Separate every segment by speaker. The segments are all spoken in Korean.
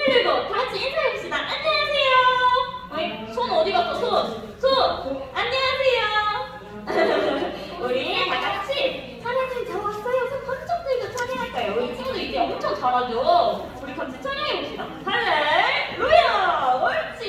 Speaker 1: 그리고 다 같이 인사해봅시다. 안녕하세요. 어이, 손 어디 갔어? 손 안녕하세요. 우리 다 같이 촬영을 잡았어요. 손 번쩍 들고 촬영할까요? 우리 친구들 이제 엄청 잘하죠? 우리 같이 촬영해봅시다. 할렐루야. 옳지.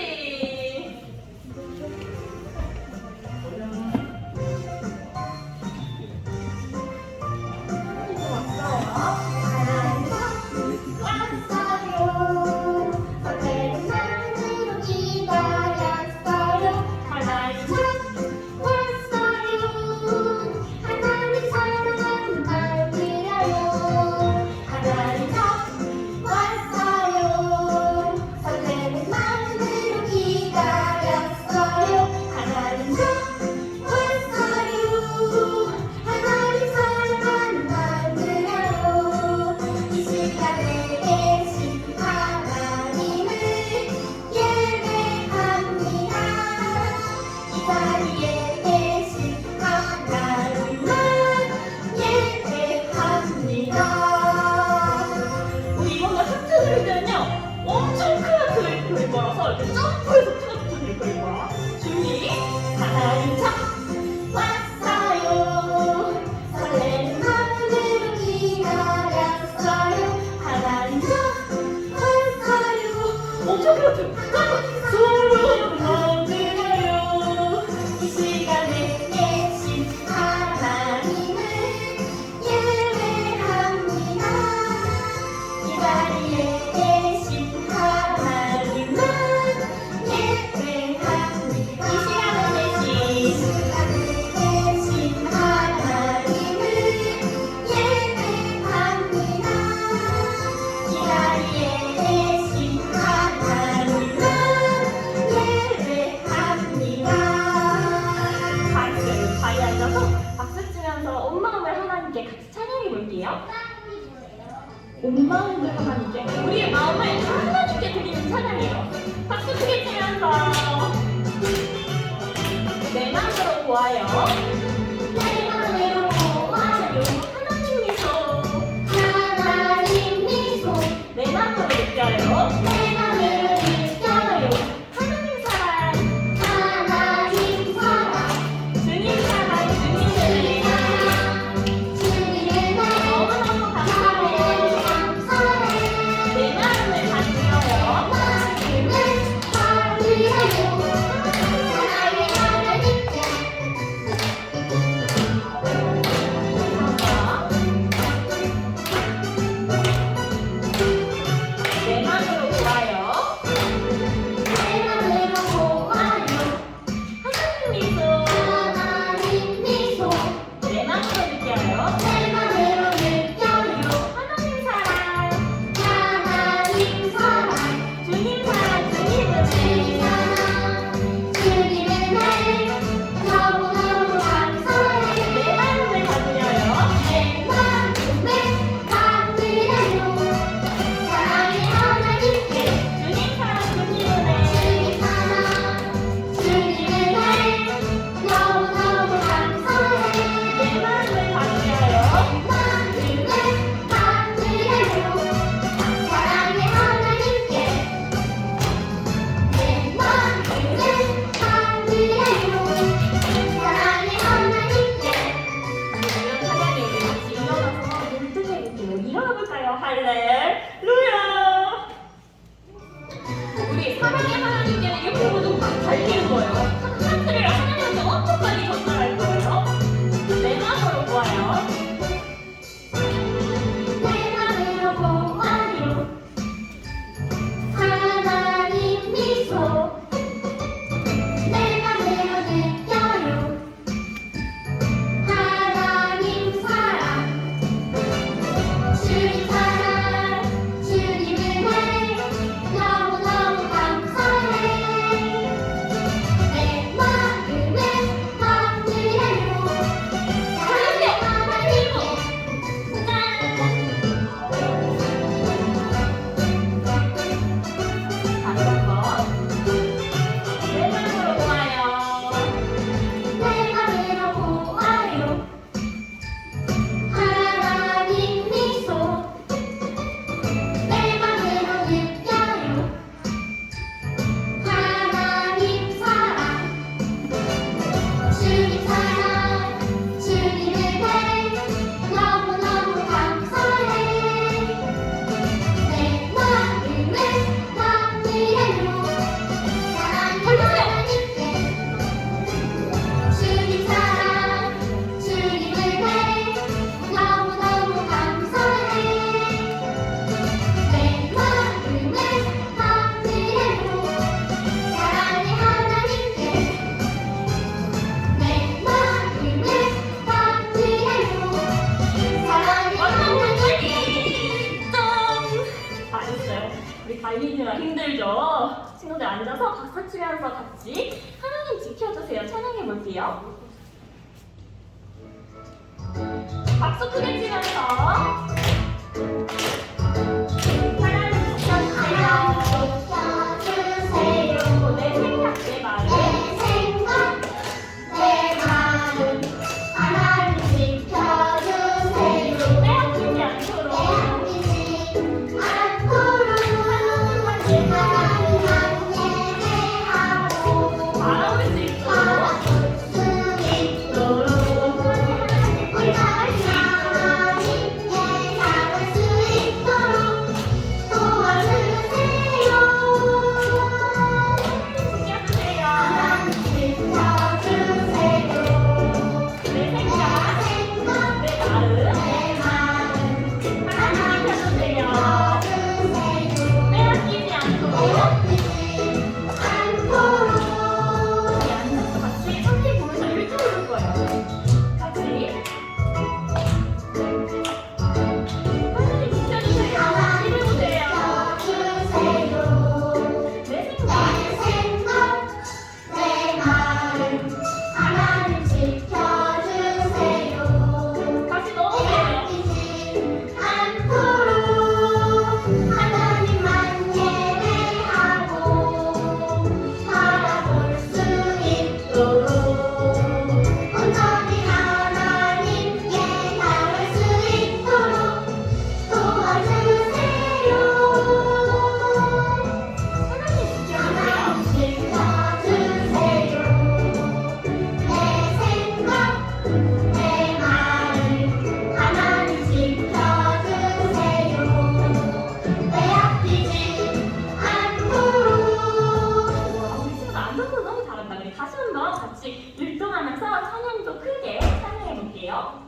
Speaker 1: 우리 이번에 하트 그릴 때는요 엄청 큰 하트 그릴 거라서 이렇게 점프해서 큰 하트 그릴 거야. 준비. 하나님 참 왔어요. 설레는 마음으로 기다렸어요. 하나님 참 왔어요. 엄청 큰 하트. 서로 만들어요. 이 시간에 계신 하나님을 예배합니다. 이 자리에 계신 하나님을 예배합니다. 이 시간에 계신 하나님을 예배합니다. 이 자리에 계신 하나님을 예배합니다. 박수 자리에 앉아서 박수 치면서 온 마음을 하나님께 같이 찬양해 볼게요. 온 마음을 하나님께, 우리의 마음을 하나님께 드리는 찬양이에요. 박수 크게 치면서 내 마음으로 보아요. 내 마음으로 보아요. 하나님 미소, 하나님 미소. 내 마음으로 느껴요. 내 마음으로 느껴요. 하나님 사랑, 하나님 사랑. 주님 사랑, 주님 사랑. 주님의 사랑 너무너무 감사해요. 내 마음을 받들어요. 마음을 받들어요. 하나님 하나님께 해볼게요. 박수 크게 치면서 하나님 지켜주세요. 내 생각, 내 마음. 빼앗기지 않도록 바라볼 수 있도록 다시 한번 같이 율동하면서 찬양도 크게 찬양해 볼게요.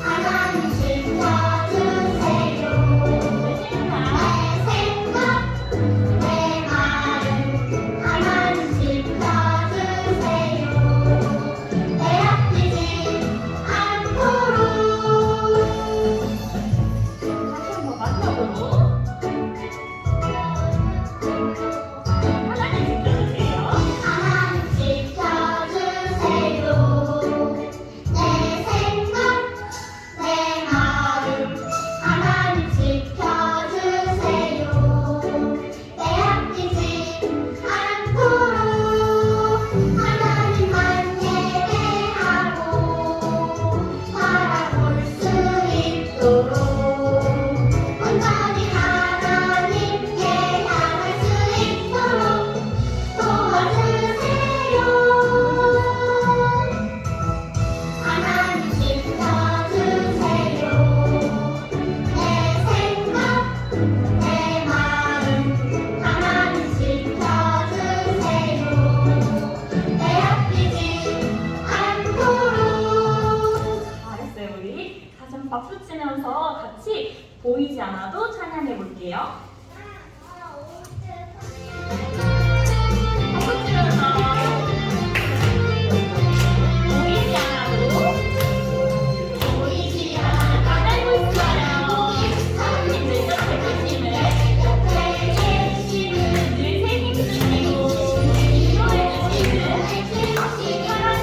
Speaker 1: 하나님 지켜주세요. 박수 치면서 같이 보이지 않아도 찬양해 볼게요. 박수 치면서 보이지 않아도 알고 있어요. 하나님 내 곁에 계심을 늘 책임지시고 인도해 주시는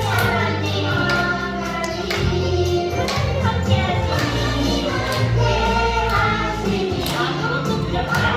Speaker 1: 사랑의 하나님 함께 하시니 아무것도 두렵지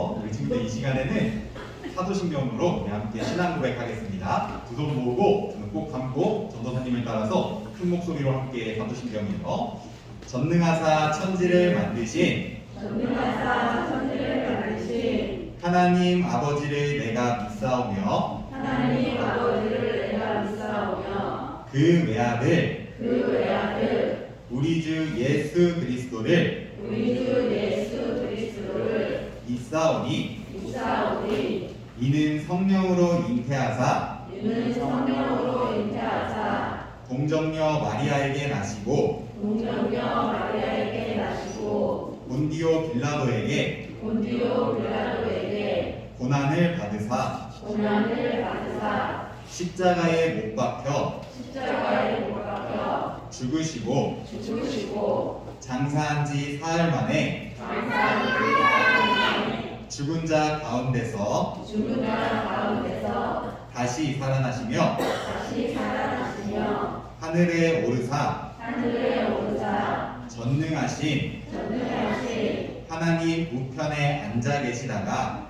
Speaker 2: 같아요. 우리 친구들 이 시간에는 사도신경으로 함께 신앙 고백하겠습니다. 두 손 모으고 눈 꼭 감고 전도사님을 따라서 큰 목소리로 함께 사도신경이요. 전능하사 천지를 만드신 하나님 아버지를 내가 믿사오며 그 외아들 우리 주 예수 그리스도를 믿사오니 이는 성령으로 잉태하사 동정녀 마리아에게 나시고 본디오 빌라도에게 고난을 받으사 십자가에 못 박혀 죽으시고 장사한 지 사흘 만에 죽은 자 가운데서 다시 살아나시며 하늘에 오르사 전능하신 하나님 우편에 앉아 계시다가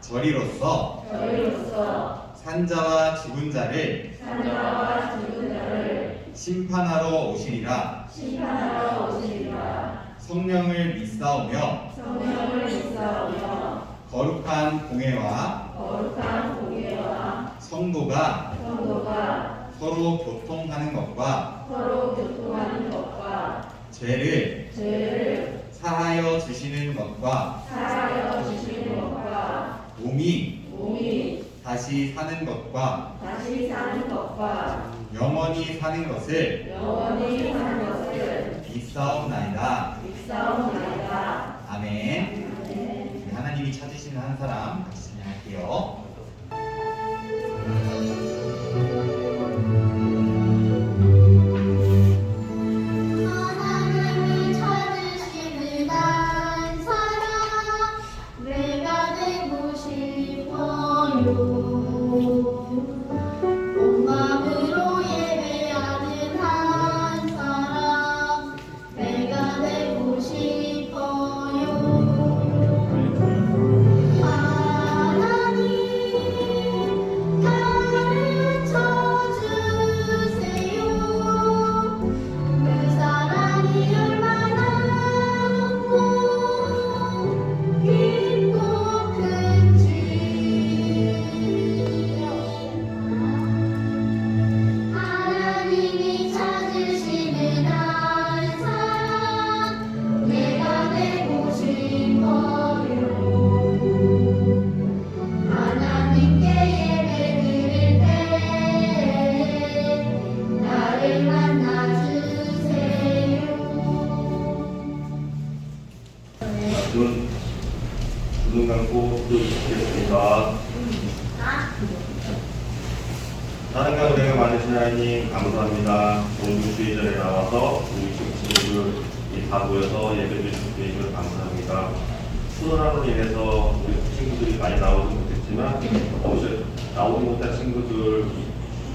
Speaker 2: 저리로서 산자와 죽은 자를 심판하러 오시리라. 성령을 믿사오며 거룩한 공회와 성도가 서로 교통하는 것과 죄를 사하여 주시는 것과 몸이 다시 사는 것과 영원히 사는 것을 믿사옵나이다. 아멘. 우리 하나님이 찾으시는 한 사람 같이 찬양할게요.
Speaker 3: 눈 감고 기도드리겠습니다. 사랑과 은혜가 많으신 하나님 감사합니다. 오늘 주의 전에 나와서 우리 친구들이 다 모여서 예배를 드리게 해주셔서 감사합니다. 코로나로 인해서 우리 친구들이 많이 나오지 못했지만 나오지 못한 친구들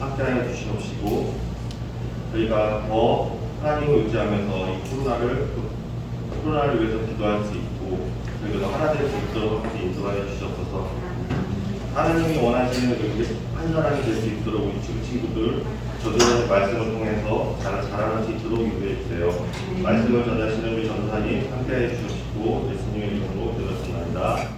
Speaker 3: 함께하여 주시옵시고 저희가 더 하나님을 의지하면서 이 코로나를 위해서 기도할 수 있고 저희가 더 하나님의 백성으로 함께 인도하여 주시옵소서. 하나님이 원하시는 그렇게 한 사람이 될 수 있도록 우리 친구들 저들의 말씀을 통해서 자라날 수 있도록 인도해 주세요. 말씀을 전하시는 우리 전도사님 함께해 주시고 예수님의 이름으로 기도했습니다.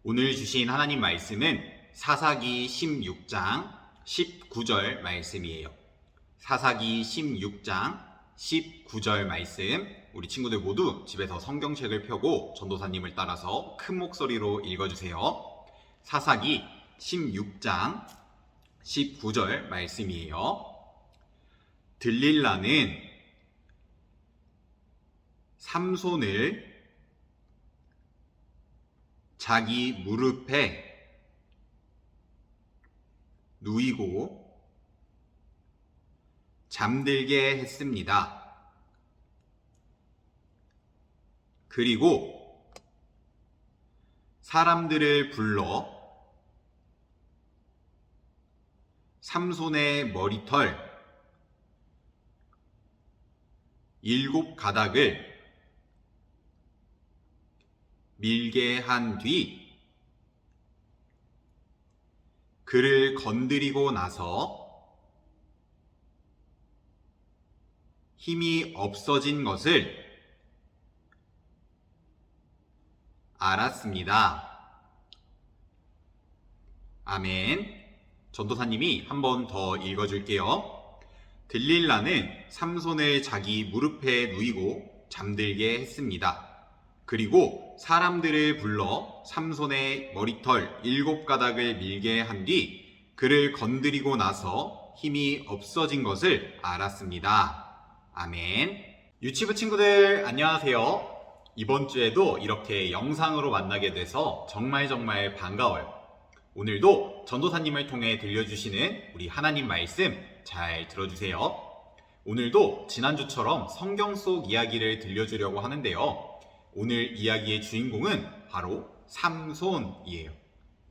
Speaker 4: 오늘 주신 하나님 말씀은 사사기 16장 19절 말씀이에요. 사사기 16장 19절 말씀, 우리 친구들 모두 집에서 성경책을 펴고 전도사님을 따라서 큰 목소리로 읽어주세요. 사사기 16장 19절 말씀이에요. 들릴라는 삼손을 자기 무릎에 누이고 잠들게 했습니다. 그리고 사람들을 불러 삼손의 머리털 7 가닥을 밀게 한 뒤 그를 건드리고 나서 힘이 없어진 것을 알았습니다. 아멘. 전도사님이 한 번 더 읽어줄게요. 들릴라는 삼손을 자기 무릎에 누이고 잠들게 했습니다. 그리고 사람들을 불러 삼손의 머리털 7 가닥을 밀게 한 뒤 그를 건드리고 나서 힘이 없어진 것을 알았습니다. 아멘. 유치부 친구들 안녕하세요. 이번 주에도 이렇게 영상으로 만나게 돼서 정말 반가워요. 오늘도 전도사님을 통해 들려주시는 우리 하나님 말씀 잘 들어주세요. 오늘도 지난주처럼 성경 속 이야기를 들려주려고 하는데요. 오늘 이야기의 주인공은 바로 삼손이에요.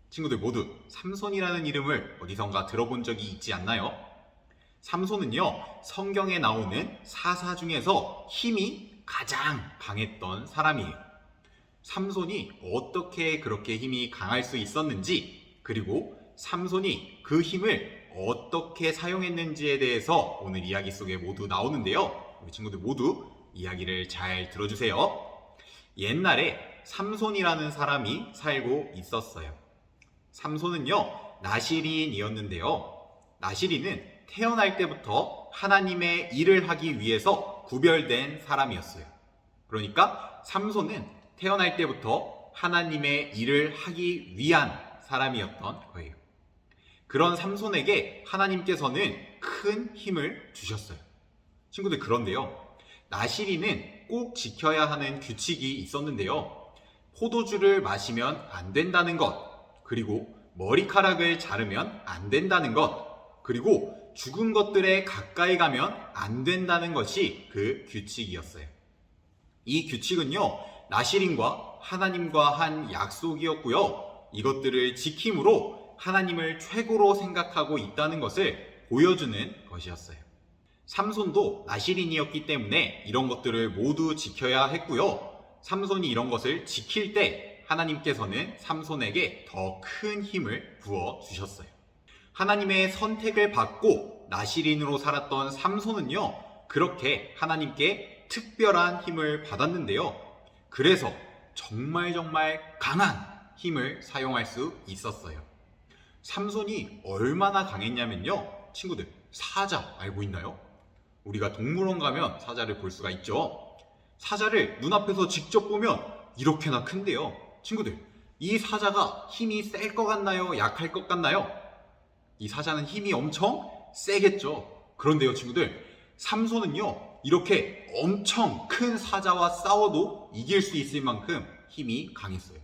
Speaker 4: 친구들 모두 삼손이라는 이름을 어디선가 들어본 적이 있지 않나요? 삼손은요, 성경에 나오는 사사 중에서 힘이 가장 강했던 사람이에요. 삼손이 어떻게 그렇게 힘이 강할 수 있었는지, 그리고 삼손이 그 힘을 어떻게 사용했는지에 대해서 오늘 이야기 속에 모두 나오는데요. 우리 친구들 모두 이야기를 잘 들어주세요. 옛날에 삼손이라는 사람이 살고 있었어요. 삼손은요, 나시린이었는데요. 나시린은 태어날 때부터 하나님의 일을 하기 위해서 구별된 사람이었어요. 그러니까 삼손은 태어날 때부터 하나님의 일을 하기 위한 사람이었던 거예요. 그런 삼손에게 하나님께서는 큰 힘을 주셨어요. 친구들, 그런데요, 나시린은 꼭 지켜야 하는 규칙이 있었는데요. 포도주를 마시면 안 된다는 것, 그리고 머리카락을 자르면 안 된다는 것, 그리고 죽은 것들에 가까이 가면 안 된다는 것이 그 규칙이었어요. 이 규칙은요, 나시린과 하나님과 한 약속이었고요. 이것들을 지킴으로 하나님을 최고로 생각하고 있다는 것을 보여주는 것이었어요. 삼손도 나시린이었기 때문에 이런 것들을 모두 지켜야 했고요. 삼손이 이런 것을 지킬 때 하나님께서는 삼손에게 더 큰 힘을 부어 주셨어요. 하나님의 선택을 받고 나시린으로 살았던 삼손은요, 그렇게 하나님께 특별한 힘을 받았는데요. 그래서 정말 강한 힘을 사용할 수 있었어요. 삼손이 얼마나 강했냐면요, 친구들, 사자 알고 있나요? 우리가 동물원 가면 사자를 볼 수가 있죠. 사자를 눈앞에서 직접 보면 이렇게나 큰데요. 친구들, 이 사자가 힘이 셀 것 같나요? 약할 것 같나요? 이 사자는 힘이 엄청 세겠죠. 그런데요, 친구들, 삼손은요, 이렇게 엄청 큰 사자와 싸워도 이길 수 있을 만큼 힘이 강했어요.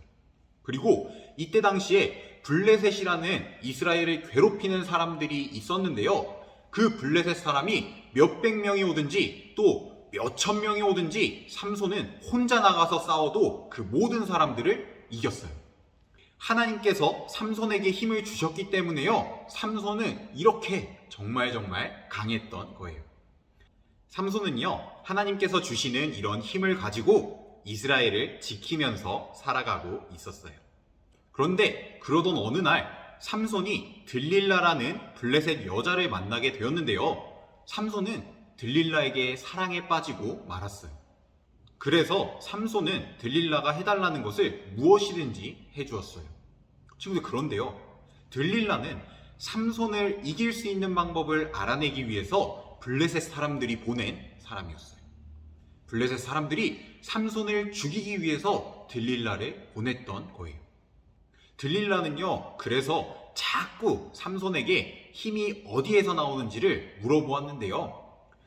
Speaker 4: 그리고 이때 당시에 블레셋이라는 이스라엘을 괴롭히는 사람들이 있었는데요. 그 블레셋 사람이 몇백 명이 오든지 또 몇천 명이 오든지 삼손은 혼자 나가서 싸워도 그 모든 사람들을 이겼어요. 하나님께서 삼손에게 힘을 주셨기 때문에요, 삼손은 이렇게 정말 강했던 거예요. 삼손은요, 하나님께서 주시는 이런 힘을 가지고 이스라엘을 지키면서 살아가고 있었어요. 그런데 그러던 어느 날 삼손이 들릴라라는 블레셋 여자를 만나게 되었는데요. 삼손은 들릴라에게 사랑에 빠지고 말았어요. 그래서 삼손은 들릴라가 해달라는 것을 무엇이든지 해주었어요. 친구들, 그런데요, 들릴라는 삼손을 이길 수 있는 방법을 알아내기 위해서 블레셋 사람들이 보낸 사람이었어요. 블레셋 사람들이 삼손을 죽이기 위해서 들릴라를 보냈던 거예요. 들릴라는요, 그래서 자꾸 삼손에게 힘이 어디에서 나오는지를 물어보았는데요.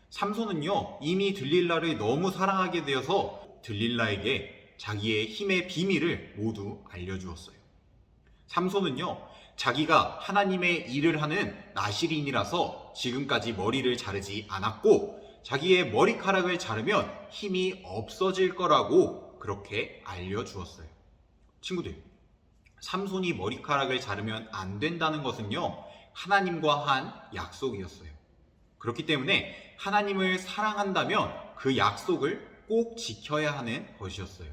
Speaker 4: 삼손은요, 이미 들릴라를 너무 사랑하게 되어서 들릴라에게 자기의 힘의 비밀을 모두 알려주었어요. 삼손은요, 자기가 하나님의 일을 하는 나시린이라서 지금까지 머리를 자르지 않았고, 자기의 머리카락을 자르면 힘이 없어질 거라고 그렇게 알려주었어요. 친구들, 삼손이 머리카락을 자르면 안 된다는 것은요, 하나님과 한 약속이었어요. 그렇기 때문에 하나님을 사랑한다면 그 약속을 꼭 지켜야 하는 것이었어요.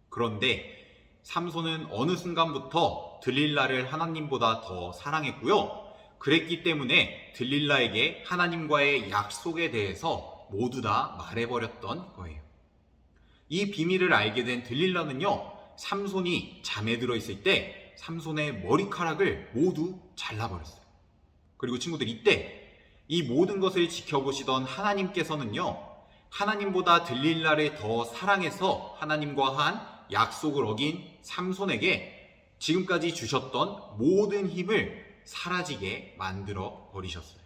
Speaker 4: 그런데 삼손은 어느 순간부터 들릴라를 하나님보다 더 사랑했고요. 그랬기 때문에 들릴라에게 하나님과의 약속에 대해서 모두 다 말해버렸던 거예요. 이 비밀을 알게 된 들릴라는요, 삼손이 잠에 들어있을 때 삼손의 머리카락을 모두 잘라버렸어요. 그리고 친구들, 이때 이 모든 것을 지켜보시던 하나님께서는요, 하나님보다 들릴라를 더 사랑해서 하나님과 한 약속을 어긴 삼손에게 지금까지 주셨던 모든 힘을 사라지게 만들어 버리셨어요.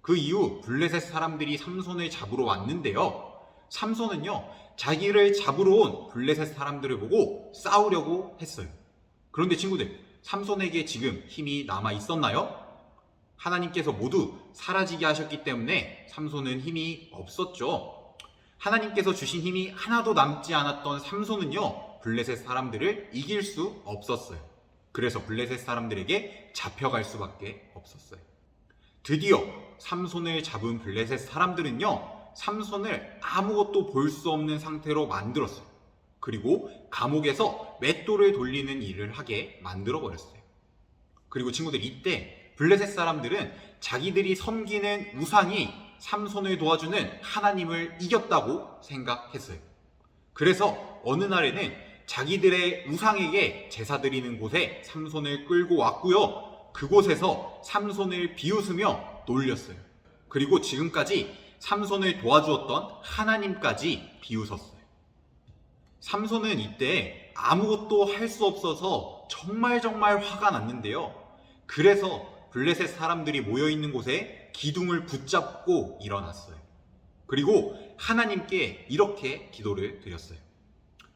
Speaker 4: 그 이후 블레셋 사람들이 삼손을 잡으러 왔는데요, 삼손은요, 자기를 잡으러 온 블레셋 사람들을 보고 싸우려고 했어요. 그런데 친구들, 삼손에게 지금 힘이 남아 있었나요? 하나님께서 모두 사라지게 하셨기 때문에 삼손은 힘이 없었죠. 하나님께서 주신 힘이 하나도 남지 않았던 삼손은요, 블레셋 사람들을 이길 수 없었어요. 그래서 블레셋 사람들에게 잡혀갈 수밖에 없었어요. 드디어 삼손을 잡은 블레셋 사람들은요, 삼손을 아무것도 볼 수 없는 상태로 만들었어요. 그리고 감옥에서 맷돌을 돌리는 일을 하게 만들어 버렸어요. 그리고 친구들, 이때 블레셋 사람들은 자기들이 섬기는 우상이 삼손을 도와주는 하나님을 이겼다고 생각했어요. 그래서 어느 날에는 자기들의 우상에게 제사 드리는 곳에 삼손을 끌고 왔고요, 그곳에서 삼손을 비웃으며 놀렸어요. 그리고 지금까지 삼손을 도와주었던 하나님까지 비웃었어요. 삼손은 이때 아무것도 할 수 없어서 정말 화가 났는데요, 그래서 블레셋 사람들이 모여있는 곳에 기둥을 붙잡고 일어났어요. 그리고 하나님께 이렇게 기도를 드렸어요.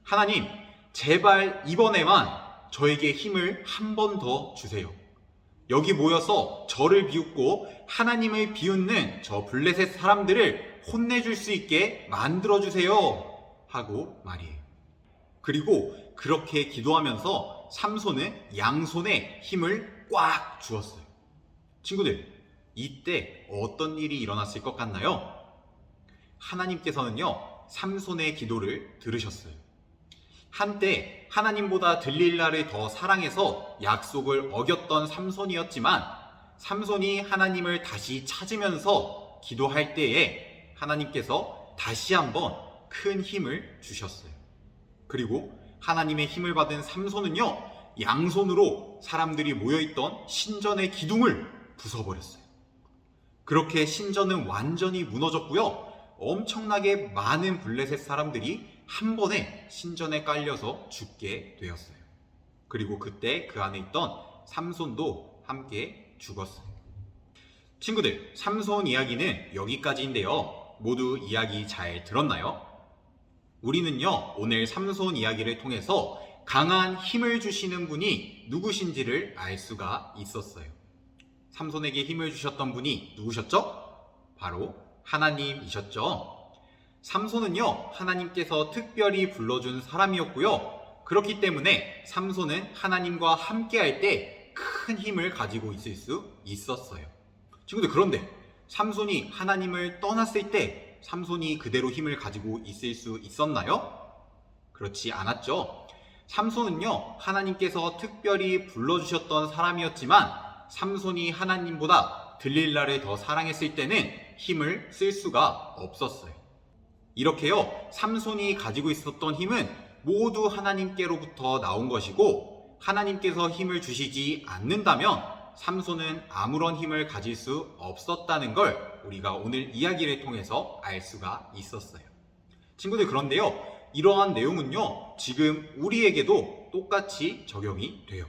Speaker 4: 하나님, 제발 이번에만 저에게 힘을 한 번 더 주세요. 여기 모여서 저를 비웃고 하나님을 비웃는 저 블레셋 사람들을 혼내줄 수 있게 만들어주세요 하고 말이에요. 그리고 그렇게 기도하면서 삼손은 양손에 힘을 꽉 주었어요. 친구들, 이때 어떤 일이 일어났을 것 같나요? 하나님께서는요, 삼손의 기도를 들으셨어요. 한때 하나님보다 들릴라를 더 사랑해서 약속을 어겼던 삼손이었지만, 삼손이 하나님을 다시 찾으면서 기도할 때에 하나님께서 다시 한번 큰 힘을 주셨어요. 그리고 하나님의 힘을 받은 삼손은요, 양손으로 사람들이 모여있던 신전의 기둥을 부숴버렸어요. 그렇게 신전은 완전히 무너졌고요, 엄청나게 많은 블레셋 사람들이 한 번에 신전에 깔려서 죽게 되었어요. 그리고 그때 그 안에 있던 삼손도 함께 죽었어요. 친구들, 삼손 이야기는 여기까지인데요, 모두 이야기 잘 들었나요? 우리는요, 오늘 삼손 이야기를 통해서 강한 힘을 주시는 분이 누구신지를 알 수가 있었어요. 삼손에게 힘을 주셨던 분이 누구셨죠? 바로 하나님이셨죠. 삼손은요, 하나님께서 특별히 불러준 사람이었고요, 그렇기 때문에 삼손은 하나님과 함께 할 때 큰 힘을 가지고 있을 수 있었어요. 친구들, 그런데 삼손이 하나님을 떠났을 때 삼손이 그대로 힘을 가지고 있을 수 있었나요? 그렇지 않았죠. 삼손은요, 하나님께서 특별히 불러주셨던 사람이었지만 삼손이 하나님보다 들릴라를 더 사랑했을 때는 힘을 쓸 수가 없었어요. 이렇게요, 삼손이 가지고 있었던 힘은 모두 하나님께로부터 나온 것이고, 하나님께서 힘을 주시지 않는다면 삼손은 아무런 힘을 가질 수 없었다는 걸 우리가 오늘 이야기를 통해서 알 수가 있었어요. 친구들, 그런데요, 이러한 내용은요, 지금 우리에게도 똑같이 적용이 돼요.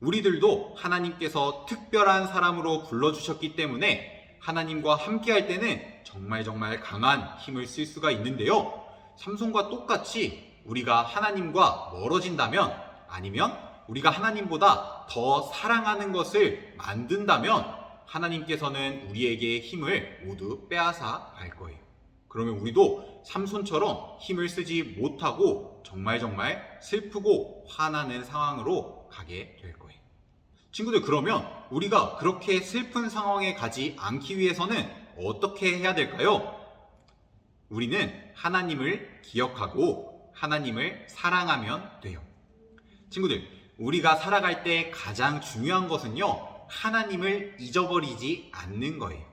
Speaker 4: 우리들도 하나님께서 특별한 사람으로 불러주셨기 때문에 하나님과 함께 할 때는 정말 강한 힘을 쓸 수가 있는데요, 삼손과 똑같이 우리가 하나님과 멀어진다면, 아니면 우리가 하나님보다 더 사랑하는 것을 만든다면 하나님께서는 우리에게 힘을 모두 빼앗아 갈 거예요. 그러면 우리도 삼손처럼 힘을 쓰지 못하고 정말 슬프고 화나는 상황으로 가게 될 거예요. 친구들, 그러면 우리가 그렇게 슬픈 상황에 가지 않기 위해서는 어떻게 해야 될까요? 우리는 하나님을 기억하고 하나님을 사랑하면 돼요. 친구들, 우리가 살아갈 때 가장 중요한 것은요, 하나님을 잊어버리지 않는 거예요.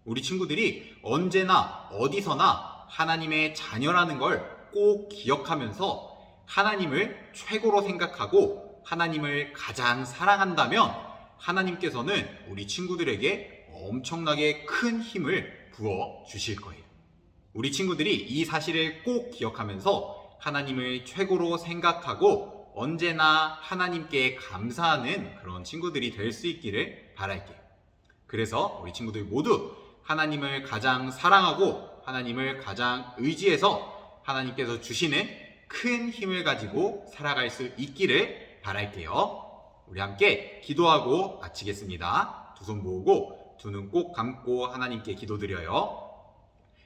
Speaker 4: 우리 친구들이 언제나 어디서나 하나님의 자녀라는 걸 꼭 기억하면서 하나님을 최고로 생각하고 하나님을 가장 사랑한다면 하나님께서는 우리 친구들에게 엄청나게 큰 힘을 부어 주실 거예요. 우리 친구들이 이 사실을 꼭 기억하면서 하나님을 최고로 생각하고 언제나 하나님께 감사하는 그런 친구들이 될 수 있기를 바랄게요. 그래서 우리 친구들 모두 하나님을 가장 사랑하고 하나님을 가장 의지해서 하나님께서 주시는 큰 힘을 가지고 살아갈 수 있기를 바랄게요. 우리 함께 기도하고 마치겠습니다. 두 손 모으고 두 눈 꼭 감고 하나님께 기도드려요.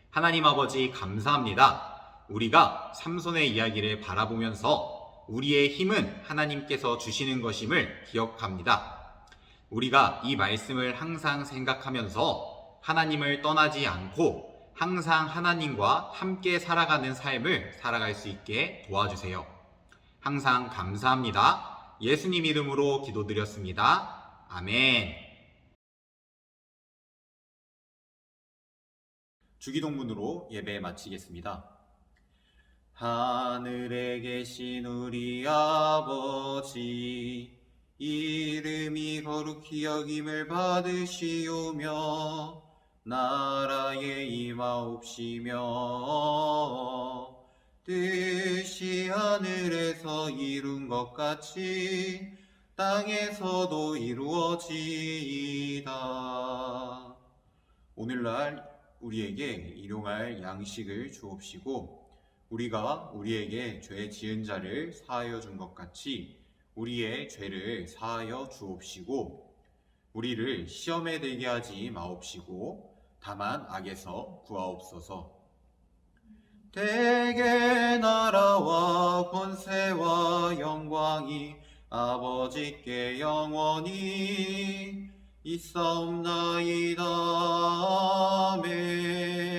Speaker 4: 하나님 아버지 감사합니다. 우리가 삼손의 이야기를 바라보면서 우리의 힘은 하나님께서 주시는 것임을 기억합니다. 우리가 이 말씀을 항상 생각하면서 하나님을 떠나지 않고 항상 하나님과 함께 살아가는 삶을 살아갈 수 있게 도와주세요. 항상 감사합니다. 예수님 이름으로 기도드렸습니다. 아멘. 주기도문으로 예배 마치겠습니다. 하늘에 계신 우리 아버지, 이름이 거룩히 여김을 받으시오며 나라에 임하옵시며 뜻이 하늘에서 이룬 것 같이 땅에서도 이루어지이다. 오늘날 우리에게 일용할 양식을 주옵시고 우리가 우리에게 죄 지은 자를 사하여 준 것 같이 우리의 죄를 사하여 주옵시고 우리를 시험에 들게 하지 마옵시고 다만 악에서 구하옵소서. 대개 나라와 권세와 영광이 아버지께 영원히 있사옵나이다. 아멘.